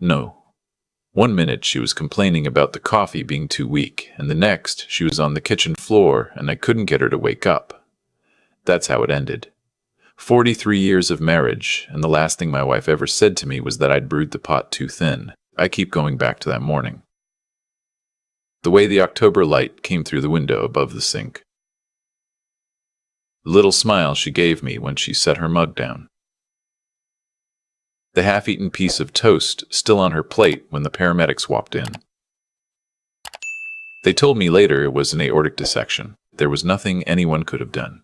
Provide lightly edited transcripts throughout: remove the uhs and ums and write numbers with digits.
No. One minute she was complaining about the coffee being too weak, and the next she was on the kitchen floor and I couldn't get her to wake up. That's how it ended. 43 years of marriage, and the last thing my wife ever said to me was that I'd brewed the pot too thin. I keep going back to that morning. The way the October light came through the window above the sink. The little smile she gave me when she set her mug down. The half-eaten piece of toast still on her plate when the paramedics walked in. They told me later it was an aortic dissection. There was nothing anyone could have done.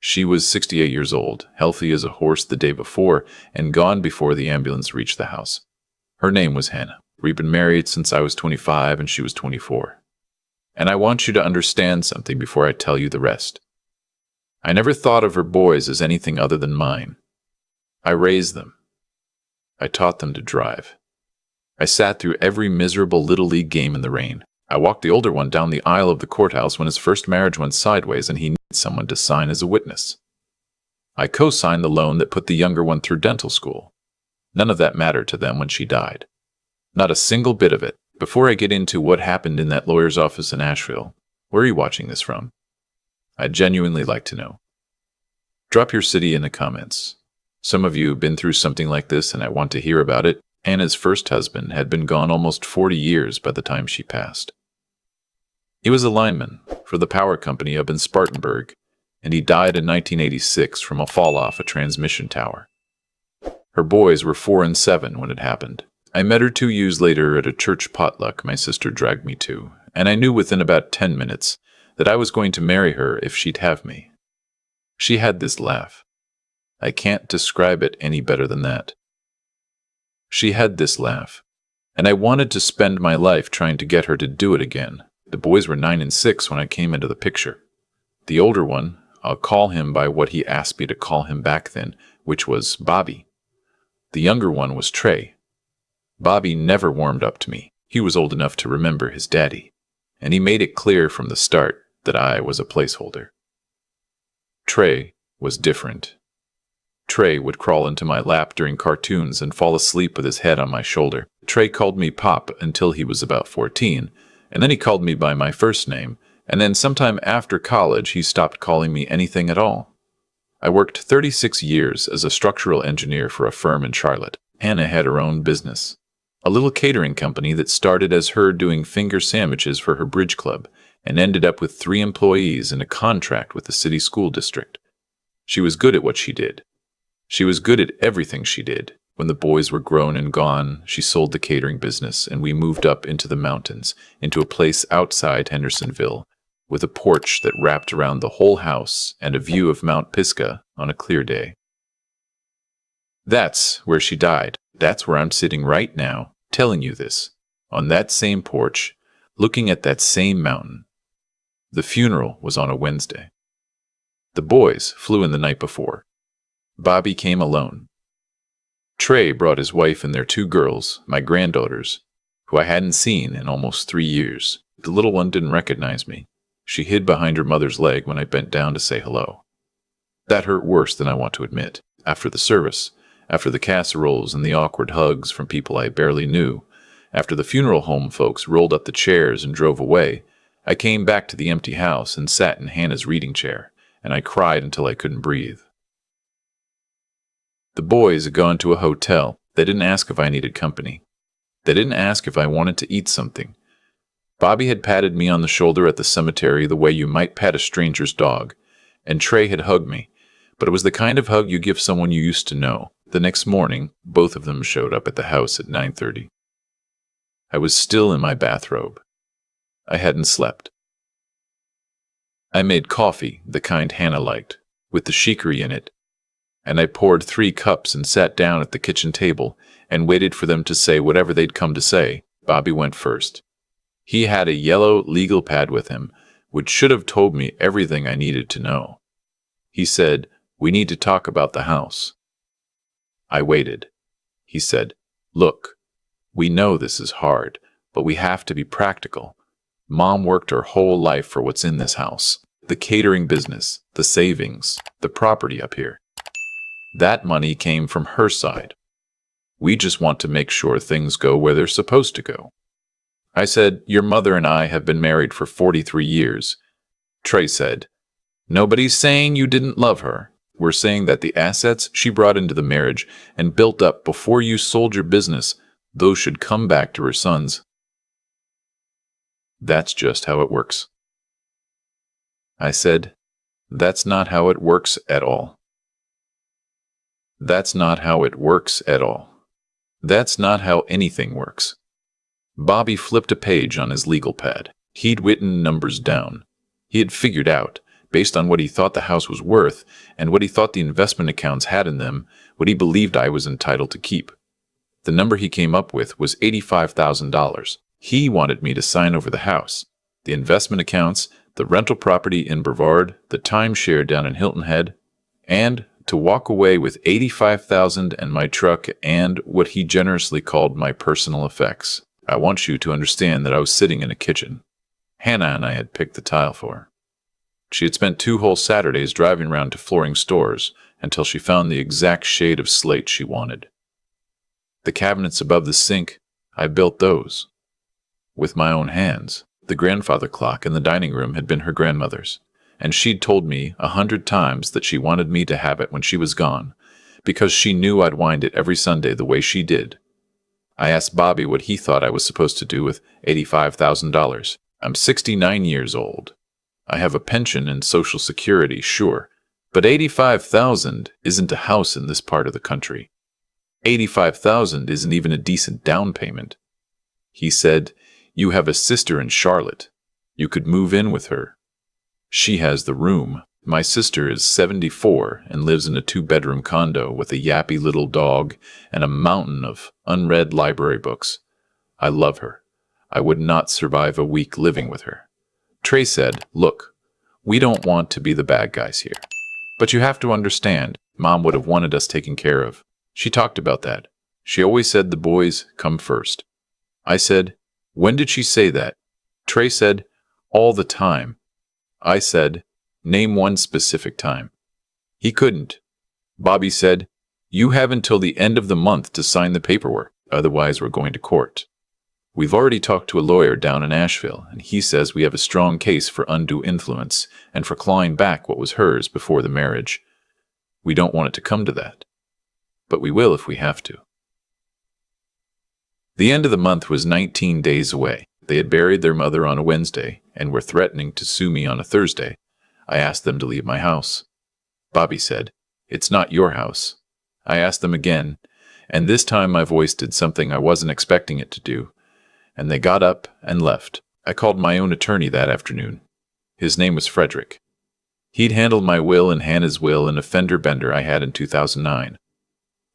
She was 68 years old, healthy as a horse the day before, and gone before the ambulance reached the house. Her name was Hannah. We'd been married since I was 25 and she was 24. And I want you to understand something before I tell you the rest. I never thought of her boys as anything other than mine. I raised them. I taught them to drive. I sat through every miserable Little League game in the rain. I walked the older one down the aisle of the courthouse when his first marriage went sideways and he needed someone to sign as a witness. I co-signed the loan that put the younger one through dental school. None of that mattered to them when she died. Not a single bit of it. Before I get into what happened in that lawyer's office in Asheville, where are you watching this from? I'd genuinely like to know. Drop your city in the comments. Some of you have been through something like this and I want to hear about it. Anna's first husband had been gone almost 40 years by the time she passed. He was a lineman for the power company up in Spartanburg, and he died in 1986 from a fall off a transmission tower. Her boys were 4 and 7 when it happened. I met her 2 years later at a church potluck my sister dragged me to, and I knew within about 10 minutes that I was going to marry her if she'd have me. She had this laugh. I can't describe it any better than that. She had this laugh, and I wanted to spend my life trying to get her to do it again. The boys were 9 and 6 when I came into the picture. The older one, I'll call him by what he asked me to call him back then, which was Bobby. The younger one was Trey. Bobby never warmed up to me. He was old enough to remember his daddy, and he made it clear from the start that I was a placeholder. Trey was different. Trey would crawl into my lap during cartoons and fall asleep with his head on my shoulder. Trey called me Pop until he was about 14, and then he called me by my first name, and then sometime after college he stopped calling me anything at all. I worked 36 years as a structural engineer for a firm in Charlotte. Hannah had her own business, a little catering company that started as her doing finger sandwiches for her bridge club and ended up with 3 employees and a contract with the city school district. She was good at what she did. She was good at everything she did. When the boys were grown and gone, she sold the catering business and we moved up into the mountains, into a place outside Hendersonville, with a porch that wrapped around the whole house and a view of Mount Pisgah on a clear day. That's where she died. That's where I'm sitting right now, telling you this, on that same porch, looking at that same mountain. The funeral was on a Wednesday. The boys flew in the night before. Bobby came alone. Trey brought his wife and their 2 girls, my granddaughters, who I hadn't seen in almost 3 years. The little one didn't recognize me. She hid behind her mother's leg when I bent down to say hello. That hurt worse than I want to admit. After the service, after the casseroles and the awkward hugs from people I barely knew, after the funeral home folks rolled up the chairs and drove away, I came back to the empty house and sat in Hannah's reading chair, and I cried until I couldn't breathe. The boys had gone to a hotel. They didn't ask if I needed company. They didn't ask if I wanted to eat something. Bobby had patted me on the shoulder at the cemetery the way you might pat a stranger's dog, and Trey had hugged me, but it was the kind of hug you give someone you used to know. The next morning, both of them showed up at the house at 9:30. I was still in my bathrobe. I hadn't slept. I made coffee, the kind Hannah liked, with the chicory in it, and I poured 3 cups and sat down at the kitchen table and waited for them to say whatever they'd come to say. Bobby went first. He had a yellow legal pad with him, which should have told me everything I needed to know. He said, "We need to talk about the house." I waited. He said, "Look, we know this is hard, but we have to be practical. Mom worked her whole life for what's in this house. The catering business, the savings, the property up here. That money came from her side. We just want to make sure things go where they're supposed to go. I said, your mother and I have been married for 43 years. Trey said, nobody's saying you didn't love her. We're saying that the assets she brought into the marriage and built up before you sold your business, those should come back to her sons. That's just how it works. I said, that's not how it works at all. That's not how it works at all. That's not how anything works. Bobby flipped a page on his legal pad. He'd written numbers down. He had figured out, based on what he thought the house was worth and what he thought the investment accounts had in them, what he believed I was entitled to keep. The number he came up with was $85,000. He wanted me to sign over the house, the investment accounts, the rental property in Brevard, the timeshare down in Hilton Head, and to walk away with $85,000 and my truck and what he generously called my personal effects. I want you to understand that I was sitting in a kitchen. Hannah and I had picked the tile for her. She had spent 2 whole Saturdays driving around to flooring stores until she found the exact shade of slate she wanted. The cabinets above the sink, I built those. With my own hands. The grandfather clock in the dining room had been her grandmother's, and she'd told me 100 times that she wanted me to have it when she was gone, because she knew I'd wind it every Sunday the way she did. I asked Bobby what he thought I was supposed to do with $85,000. I'm 69 years old. I have a pension and Social Security, sure, but $85,000 isn't a house in this part of the country. $85,000 isn't even a decent down payment. He said, you have a sister in Charlotte. You could move in with her. She has the room. My sister is 74 and lives in a 2-bedroom condo with a yappy little dog and a mountain of unread library books. I love her. I would not survive a week living with her. Trey said, look, we don't want to be the bad guys here. But you have to understand, Mom would have wanted us taken care of. She talked about that. She always said the boys come first. I said, when did she say that? Trey said, all the time. I said, name one specific time. He couldn't. Bobby said, you have until the end of the month to sign the paperwork, otherwise we're going to court. We've already talked to a lawyer down in Asheville, and he says we have a strong case for undue influence and for clawing back what was hers before the marriage. We don't want it to come to that, but we will if we have to. The end of the month was 19 days away. They had buried their mother on a Wednesday and were threatening to sue me on a Thursday. I asked them to leave my house. Bobby said, it's not your house. I asked them again, and this time my voice did something I wasn't expecting it to do, and they got up and left. I called my own attorney that afternoon. His name was Frederick. He'd handled my will and Hannah's will in a fender bender I had in 2009.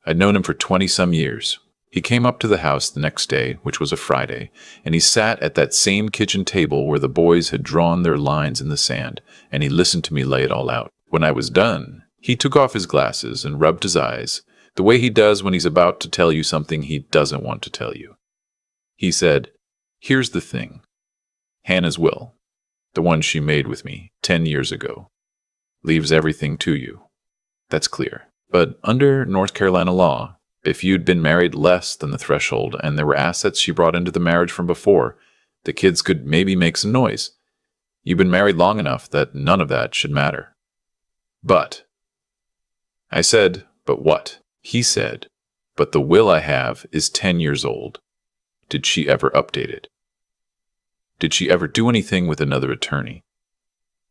I'd known him for 20-some years. He came up to the house the next day, which was a Friday, and he sat at that same kitchen table where the boys had drawn their lines in the sand, and he listened to me lay it all out. When I was done, he took off his glasses and rubbed his eyes, the way he does when he's about to tell you something he doesn't want to tell you. He said, here's the thing. Hannah's will, the one she made with me 10 years ago, leaves everything to you. That's clear. But under North Carolina law, if you'd been married less than the threshold and there were assets she brought into the marriage from before, the kids could maybe make some noise. You've been married long enough that none of that should matter. But, I said, but what? He said, but the will I have is 10 years old. Did she ever update it? Did she ever do anything with another attorney?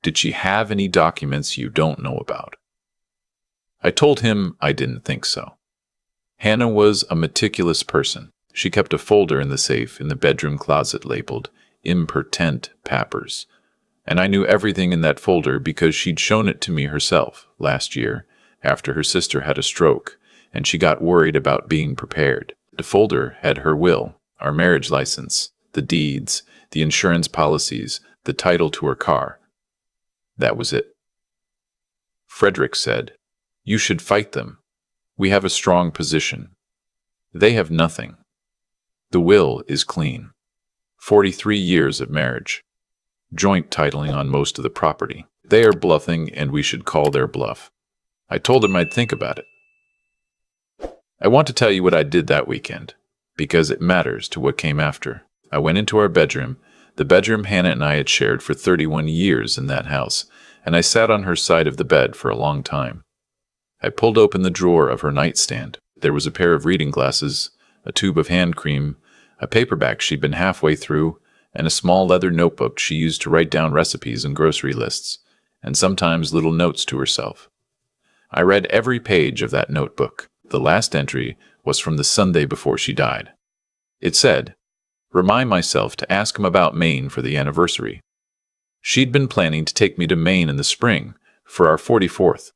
Did she have any documents you don't know about? I told him I didn't think so. Hannah was a meticulous person. She kept a folder in the safe in the bedroom closet labeled Impertent Pappers, and I knew everything in that folder because she'd shown it to me herself last year after her sister had a stroke, and she got worried about being prepared. The folder had her will, our marriage license, the deeds, the insurance policies, the title to her car. That was it. Frederick said, you should fight them. We have a strong position. They have nothing. The will is clean. 43 years of marriage. Joint titling on most of the property. They are bluffing, and we should call their bluff. I told him I'd think about it. I want to tell you what I did that weekend, because it matters to what came after. I went into our bedroom, the bedroom Hannah and I had shared for 31 years in that house, and I sat on her side of the bed for a long time. I pulled open the drawer of her nightstand. There was a pair of reading glasses, a tube of hand cream, a paperback she'd been halfway through, and a small leather notebook she used to write down recipes and grocery lists, and sometimes little notes to herself. I read every page of that notebook. The last entry was from the Sunday before she died. It said, "Remind myself to ask him about Maine for the anniversary." She'd been planning to take me to Maine in the spring for our 44th.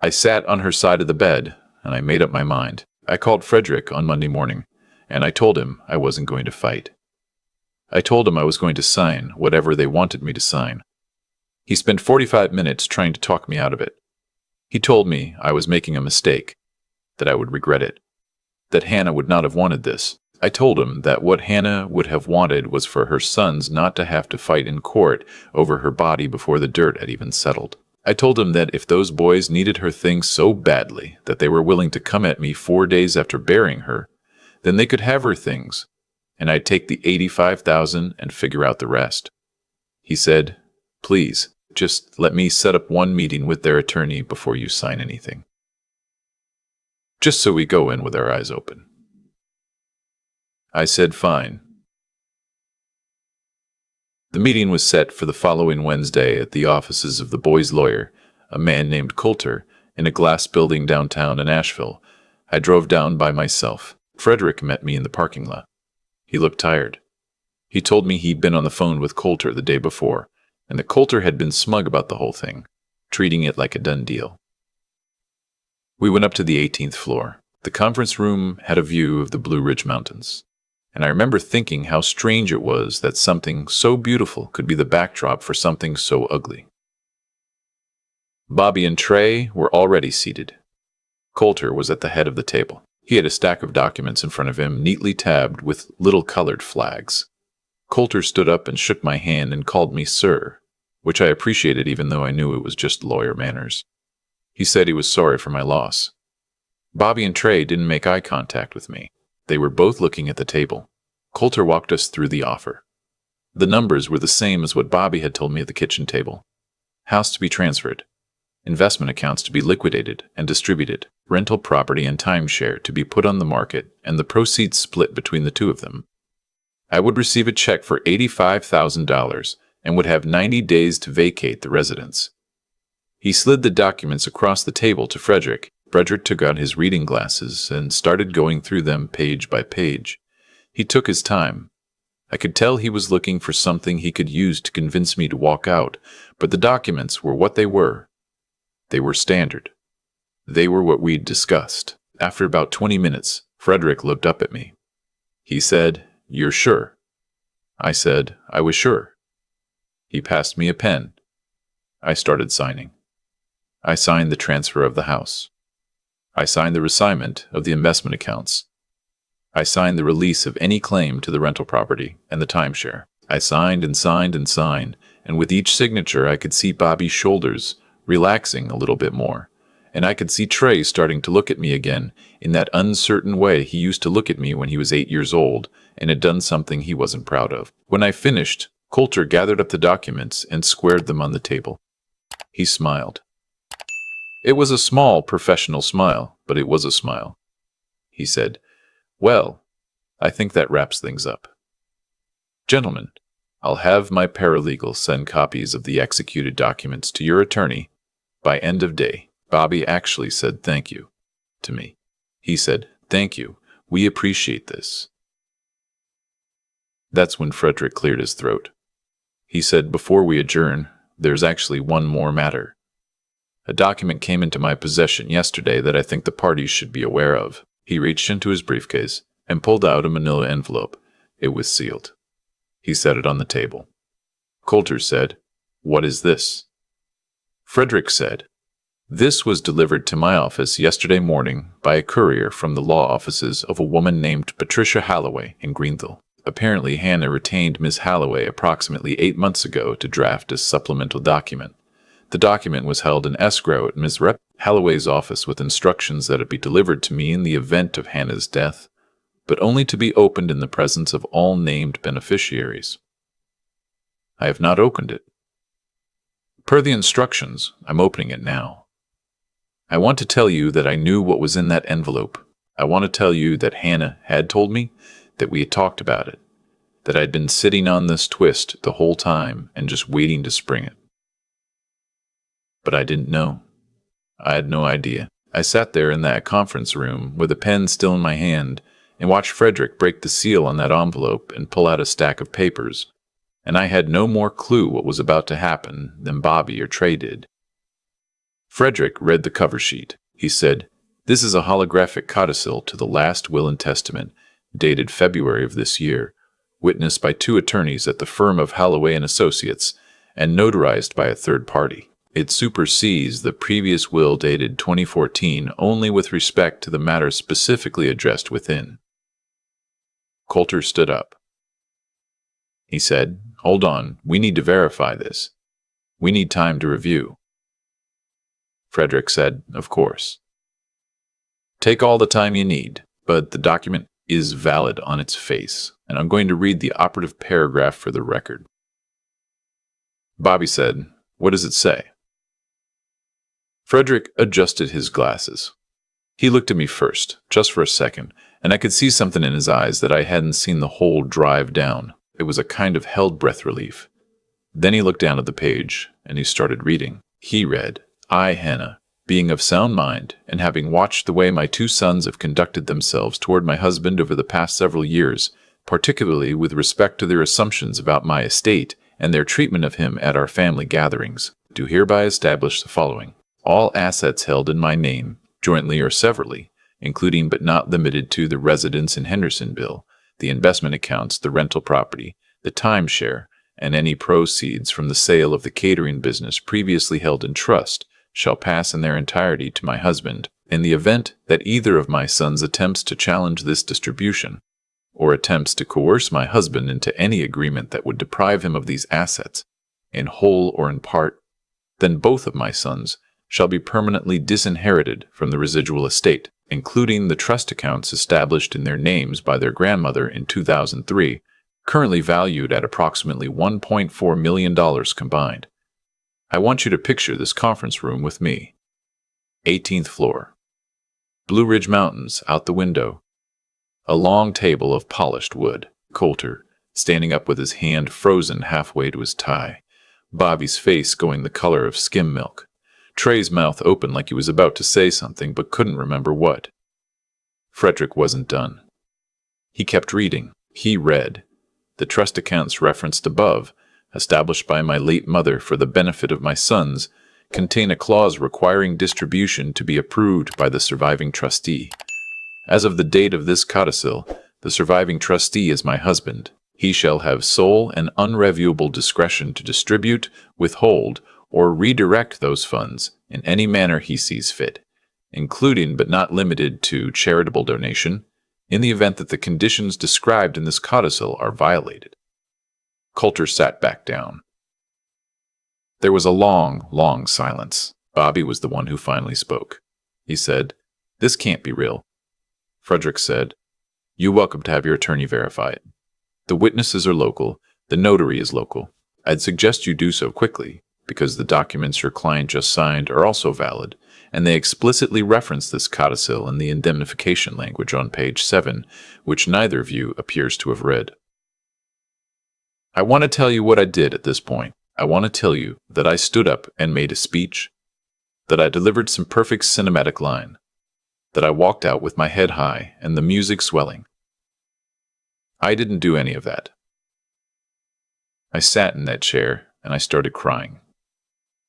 I sat on her side of the bed, and I made up my mind. I called Frederick on Monday morning, and I told him I wasn't going to fight. I told him I was going to sign whatever they wanted me to sign. He spent 45 minutes trying to talk me out of it. He told me I was making a mistake, that I would regret it, that Hannah would not have wanted this. I told him that what Hannah would have wanted was for her sons not to have to fight in court over her body before the dirt had even settled. I told him that if those boys needed her things so badly that they were willing to come at me 4 days after burying her, then they could have her things, and I'd take the $85,000 and figure out the rest. He said, "Please, just let me set up one meeting with their attorney before you sign anything. Just so we go in with our eyes open." I said, "Fine." The meeting was set for the following Wednesday at the offices of the boy's lawyer, a man named Coulter, in a glass building downtown in Asheville. I drove down by myself. Frederick met me in the parking lot. He looked tired. He told me he'd been on the phone with Coulter the day before, and that Coulter had been smug about the whole thing, treating it like a done deal. We went up to the 18th floor. The conference room had a view of the Blue Ridge Mountains, and I remember thinking how strange it was that something so beautiful could be the backdrop for something so ugly. Bobby and Trey were already seated. Coulter was at the head of the table. He had a stack of documents in front of him, neatly tabbed with little colored flags. Coulter stood up and shook my hand and called me sir, which I appreciated even though I knew it was just lawyer manners. He said he was sorry for my loss. Bobby and Trey didn't make eye contact with me. They were both looking at the table. Coulter walked us through the offer. The numbers were the same as what Bobby had told me at the kitchen table. House to be transferred. Investment accounts to be liquidated and distributed. Rental property and timeshare to be put on the market and the proceeds split between the two of them. I would receive a check for $85,000 and would have 90 days to vacate the residence. He slid the documents across the table to Frederick. Frederick took out his reading glasses and started going through them page by page. He took his time. I could tell he was looking for something he could use to convince me to walk out, but the documents were what they were. They were standard. They were what we'd discussed. After about 20 minutes, Frederick looked up at me. He said, "You're sure?" I said, "I was sure." He passed me a pen. I started signing. I signed the transfer of the house. I signed the reassignment of the investment accounts. I signed the release of any claim to the rental property and the timeshare. I signed and signed and signed, and with each signature I could see Bobby's shoulders relaxing a little bit more, and I could see Trey starting to look at me again in that uncertain way he used to look at me when he was 8 years old and had done something he wasn't proud of. When I finished, Coulter gathered up the documents and squared them on the table. He smiled. It was a small, professional smile, but it was a smile. He said, "Well, I think that wraps things up. Gentlemen, I'll have my paralegal send copies of the executed documents to your attorney by end of day." Bobby actually said thank you to me. He said, "Thank you. We appreciate this." That's when Frederick cleared his throat. He said, "Before we adjourn, there's actually one more matter. A document came into my possession yesterday that I think the parties should be aware of." He reached into his briefcase and pulled out a manila envelope. It was sealed. He set it on the table. Coulter said, "What is this?" Frederick said, "This was delivered to my office yesterday morning by a courier from the law offices of a woman named Patricia Halloway in Greenville. Apparently, Hannah retained Miss Halloway approximately 8 months ago to draft a supplemental document. The document was held in escrow at Ms. Rep. Halloway's office with instructions that it be delivered to me in the event of Hannah's death, but only to be opened in the presence of all named beneficiaries. I have not opened it. Per the instructions, I'm opening it now. I want to tell you that I knew what was in that envelope. I want to tell you that Hannah had told me, that we had talked about it, that I'd been sitting on this twist the whole time and just waiting to spring it. But I didn't know. I had no idea. I sat there in that conference room with a pen still in my hand and watched Frederick break the seal on that envelope and pull out a stack of papers, and I had no more clue what was about to happen than Bobby or Trey did. Frederick read the cover sheet. He said, "This is a holographic codicil to the last will and testament, dated February of this year, witnessed by 2 attorneys at the firm of Halloway and Associates, and notarized by a third party. It supersedes the previous will dated 2014 only with respect to the matter specifically addressed within." Coulter stood up. He said, "Hold on, we need to verify this. We need time to review." Frederick said, "Of course. Take all the time you need, but the document is valid on its face, and I'm going to read the operative paragraph for the record." Bobby said, "What does it say?" Frederick adjusted his glasses. He looked at me first, just for a second, and I could see something in his eyes that I hadn't seen the whole drive down. It was a kind of held breath relief. Then he looked down at the page, and he started reading. He read, "I, Hannah, being of sound mind, and having watched the way my 2 sons have conducted themselves toward my husband over the past several years, particularly with respect to their assumptions about my estate and their treatment of him at our family gatherings, do hereby establish the following. All assets held in my name, jointly or severally, including but not limited to the residence in Hendersonville, the investment accounts, the rental property, the timeshare, and any proceeds from the sale of the catering business previously held in trust, shall pass in their entirety to my husband, in the event that either of my sons attempts to challenge this distribution, or attempts to coerce my husband into any agreement that would deprive him of these assets, in whole or in part, then both of my sons shall be permanently disinherited from the residual estate, including the trust accounts established in their names by their grandmother in 2003, currently valued at approximately $1.4 million combined. I want you to picture this conference room with me. 18th floor. Blue Ridge Mountains out the window. A long table of polished wood. Coulter, standing up with his hand frozen halfway to his tie. Bobby's face going the color of skim milk. Trey's mouth open like he was about to say something but couldn't remember what. Frederick wasn't done. He kept reading. He read, "The trust accounts referenced above, established by my late mother for the benefit of my sons, contain a clause requiring distribution to be approved by the surviving trustee. As of the date of this codicil, the surviving trustee is my husband. He shall have sole and unreviewable discretion to distribute, withhold, or redirect those funds in any manner he sees fit, including but not limited to charitable donation, in the event that the conditions described in this codicil are violated." Coulter sat back down. There was a long, long silence. Bobby was the one who finally spoke. He said, "This can't be real." Frederick said, "You're welcome to have your attorney verify it. The witnesses are local, the notary is local. I'd suggest you do so quickly, because the documents your client just signed are also valid, and they explicitly reference this codicil in the indemnification language on page 7, which neither of you appears to have read. I want to tell you what I did at this point. I want to tell you that I stood up and made a speech, that I delivered some perfect cinematic line, that I walked out with my head high and the music swelling. I didn't do any of that. I sat in that chair and I started crying.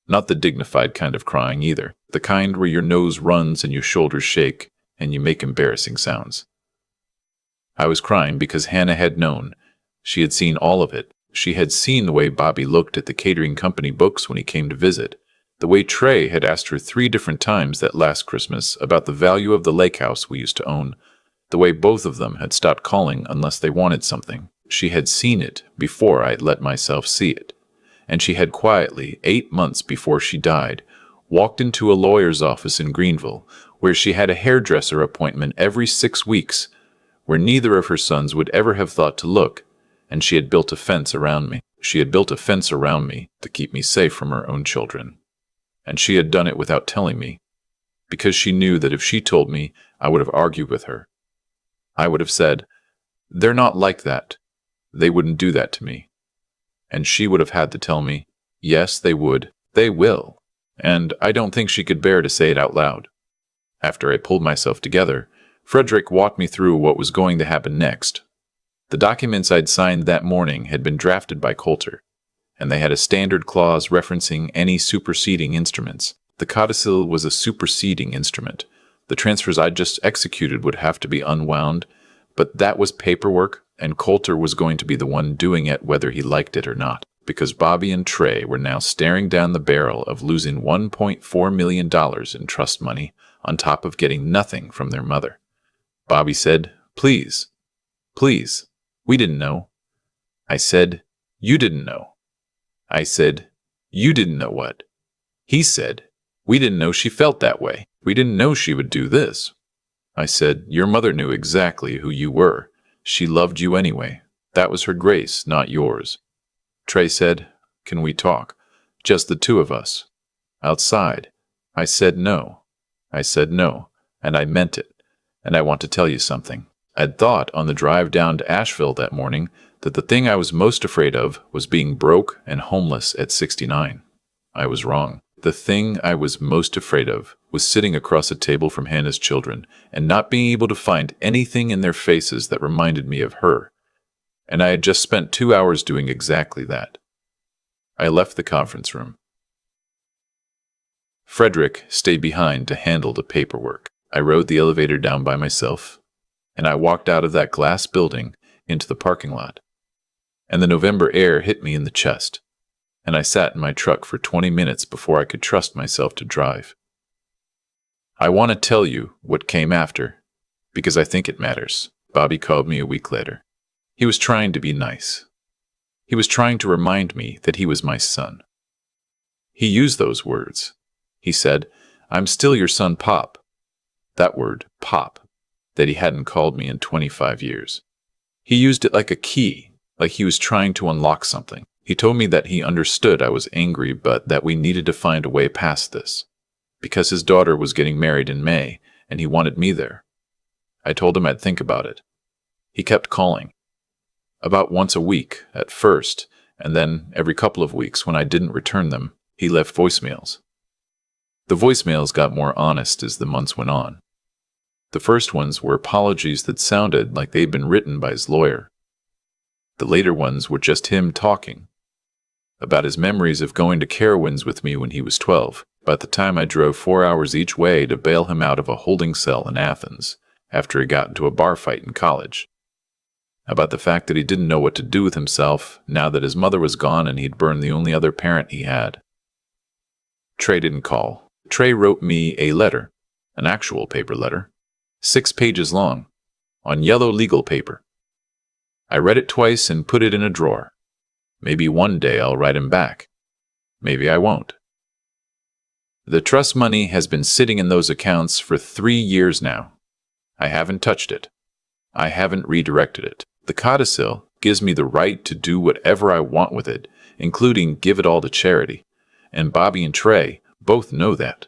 Not the dignified kind of crying either, the kind where your nose runs and your shoulders shake and you make embarrassing sounds. I was crying because Hannah had known. She had seen all of it. She had seen the way Bobby looked at the catering company books when he came to visit, the way Trey had asked her 3 different times that last Christmas about the value of the lake house we used to own, the way both of them had stopped calling unless they wanted something. She had seen it before I had let myself see it. and she had quietly, 8 months before she died, walked into a lawyer's office in Greenville, where she had a hairdresser appointment every 6 weeks, where neither of her sons would ever have thought to look, and she had built a fence around me. She had built a fence around me to keep me safe from her own children. And she had done it without telling me, because she knew that if she told me, I would have argued with her. I would have said, "They're not like that. They wouldn't do that to me." And she would have had to tell me, "Yes, they would. They will." And I don't think she could bear to say it out loud. After I pulled myself together, Frederick walked me through what was going to happen next. The documents I'd signed that morning had been drafted by Coulter, and they had a standard clause referencing any superseding instruments. The codicil was a superseding instrument. The transfers I'd just executed would have to be unwound, but that was paperwork, and Coulter was going to be the one doing it whether he liked it or not, because Bobby and Trey were now staring down the barrel of losing $1.4 million in trust money on top of getting nothing from their mother. Bobby said, "Please, please, we didn't know." I said, "You didn't know." I said, "You didn't know what?" He said, "We didn't know she felt that way. We didn't know she would do this." I said, "Your mother knew exactly who you were. She loved you anyway. That was her grace, not yours." Trey said, "Can we talk? Just the two of us. Outside." I said no. I said no, and I meant it. And I want to tell you something. I'd thought on the drive down to Asheville that morning that the thing I was most afraid of was being broke and homeless at 69. I was wrong. The thing I was most afraid of was sitting across a table from Hannah's children and not being able to find anything in their faces that reminded me of her. And I had just spent 2 hours doing exactly that. I left the conference room. Frederick stayed behind to handle the paperwork. I rode the elevator down by myself, and I walked out of that glass building into the parking lot. And the November air hit me in the chest, and I sat in my truck for 20 minutes before I could trust myself to drive. I want to tell you what came after, because I think it matters. Bobby called me a week later. He was trying to be nice. He was trying to remind me that he was my son. He used those words. He said, "I'm still your son, Pop." That word, Pop, that he hadn't called me in 25 years. He used it like a key, like he was trying to unlock something. He told me that he understood I was angry, but that we needed to find a way past this, because his daughter was getting married in May, and he wanted me there. I told him I'd think about it. He kept calling. About once a week, at first, and then every couple of weeks when I didn't return them, he left voicemails. The voicemails got more honest as the months went on. The first ones were apologies that sounded like they'd been written by his lawyer. The later ones were just him talking about his memories of going to Carowinds with me when he was 12, about the time I drove 4 hours each way to bail him out of a holding cell in Athens after he got into a bar fight in college, about the fact that he didn't know what to do with himself now that his mother was gone and he'd burned the only other parent he had. Trey didn't call. Trey wrote me a letter, an actual paper letter, 6 pages long, on yellow legal paper. I read it twice and put it in a drawer. Maybe one day I'll write him back. Maybe I won't. The trust money has been sitting in those accounts for 3 years now. I haven't touched it. I haven't redirected it. The codicil gives me the right to do whatever I want with it, including give it all to charity. And Bobby and Trey both know that.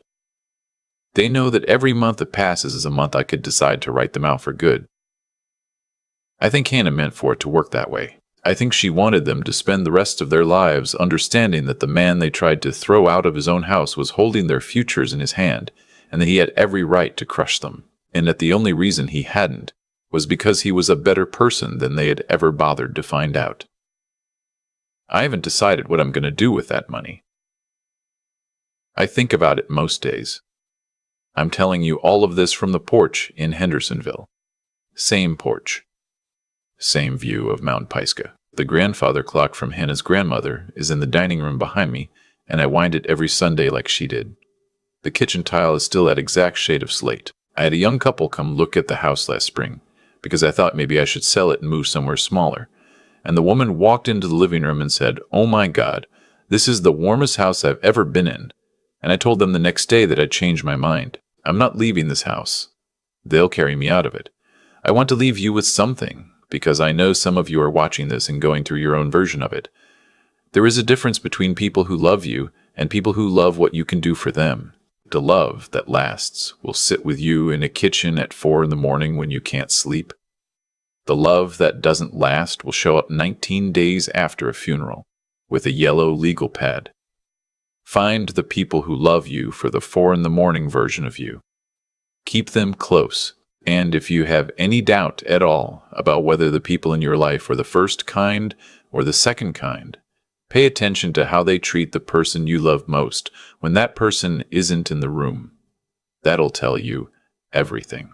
They know that every month that passes is a month I could decide to write them out for good. I think Hannah meant for it to work that way. I think she wanted them to spend the rest of their lives understanding that the man they tried to throw out of his own house was holding their futures in his hand, and that he had every right to crush them, and that the only reason he hadn't was because he was a better person than they had ever bothered to find out. I haven't decided what I'm going to do with that money. I think about it most days. I'm telling you all of this from the porch in Hendersonville. Same porch. Same view of Mount Pisgah. The grandfather clock from Hannah's grandmother is in the dining room behind me, and I wind it every Sunday like she did. The kitchen tile is still that exact shade of slate. I had a young couple come look at the house last spring, because I thought maybe I should sell it and move somewhere smaller. And the woman walked into the living room and said, "Oh my God, This is the warmest house I've ever been in. And I told them the next day that I'd changed my mind. I'm not leaving this house. They'll carry me out of it. I want to leave you with something, because I know some of you are watching this and going through your own version of it. There is a difference between people who love you and people who love what you can do for them. The love that lasts will sit with you in a kitchen at 4 in the morning when you can't sleep. The love that doesn't last will show up 19 days after a funeral with a yellow legal pad. Find the people who love you for the 4 in the morning version of you. Keep them close, and if you have any doubt at all about whether the people in your life are the first kind or the second kind, pay attention to how they treat the person you love most when that person isn't in the room. That'll tell you everything.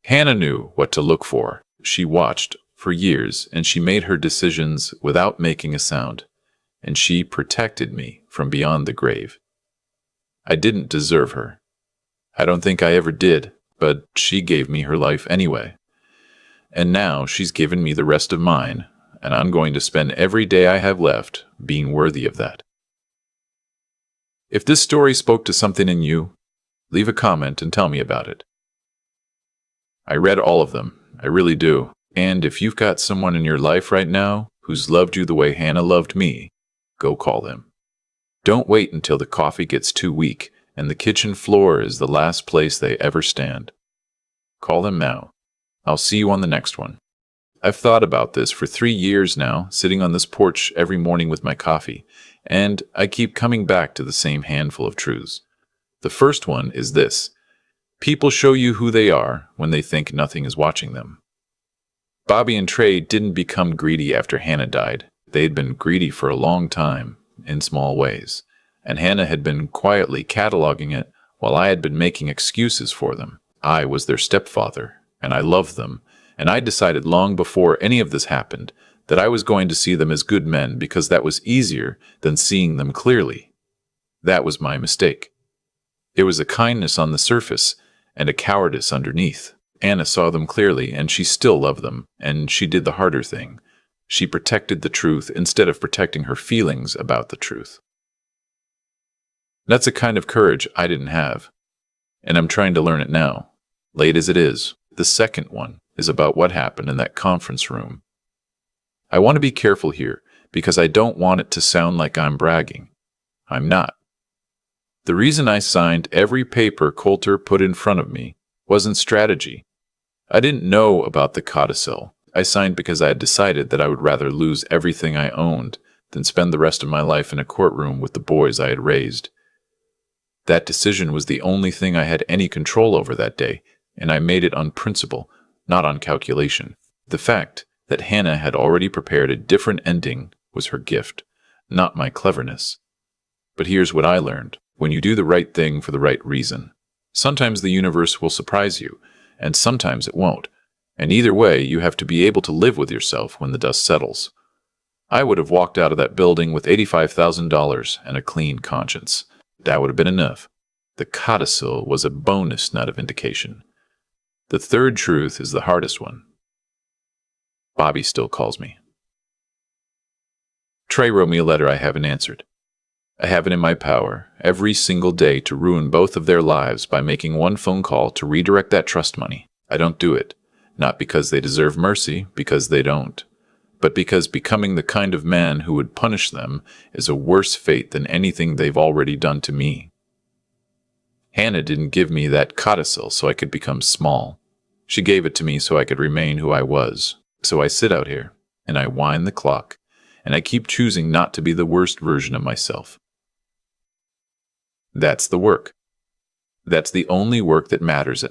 Hannah knew what to look for. She watched for years, and she made her decisions without making a sound, and she protected me from beyond the grave. I didn't deserve her. I don't think I ever did, but she gave me her life anyway. And now she's given me the rest of mine, and I'm going to spend every day I have left being worthy of that. If this story spoke to something in you, leave a comment and tell me about it. I read all of them, I really do. And if you've got someone in your life right now who's loved you the way Hannah loved me, go call them. Don't wait until the coffee gets too weak and the kitchen floor is the last place they ever stand. Call them now. I'll see you on the next one. I've thought about this for 3 years now, sitting on this porch every morning with my coffee, and I keep coming back to the same handful of truths. The first one is this: people show you who they are when they think nothing is watching them. Bobby and Trey didn't become greedy after Hannah died. They'd been greedy for a long time, in small ways, and Hannah had been quietly cataloging it while I had been making excuses for them. I was their stepfather, and I loved them, and I decided long before any of this happened that I was going to see them as good men because that was easier than seeing them clearly. That was my mistake. It was a kindness on the surface and a cowardice underneath. Anna saw them clearly, and she still loved them, and she did the harder thing. She protected the truth instead of protecting her feelings about the truth. That's a kind of courage I didn't have, and I'm trying to learn it now, late as it is. The second one is about what happened in that conference room. I want to be careful here, because I don't want it to sound like I'm bragging. I'm not. The reason I signed every paper Coulter put in front of me wasn't strategy. I didn't know about the codicil. I signed because I had decided that I would rather lose everything I owned than spend the rest of my life in a courtroom with the boys I had raised. That decision was the only thing I had any control over that day, and I made it on principle, not on calculation. The fact that Hannah had already prepared a different ending was her gift, not my cleverness. But here's what I learned. When you do the right thing for the right reason, sometimes the universe will surprise you, and sometimes it won't. And either way, you have to be able to live with yourself when the dust settles. I would have walked out of that building with $85,000 and a clean conscience. That would have been enough. The codicil was a bonus, not a vindication. The third truth is the hardest one. Bobby still calls me. Trey wrote me a letter I haven't answered. I have it in my power every single day to ruin both of their lives by making one phone call to redirect that trust money. I don't do it, not because they deserve mercy, because they don't, but because becoming the kind of man who would punish them is a worse fate than anything they've already done to me. Hannah didn't give me that codicil so I could become small. She gave it to me so I could remain who I was. So I sit out here, and I wind the clock, and I keep choosing not to be the worst version of myself. That's the work. That's the only work that matters.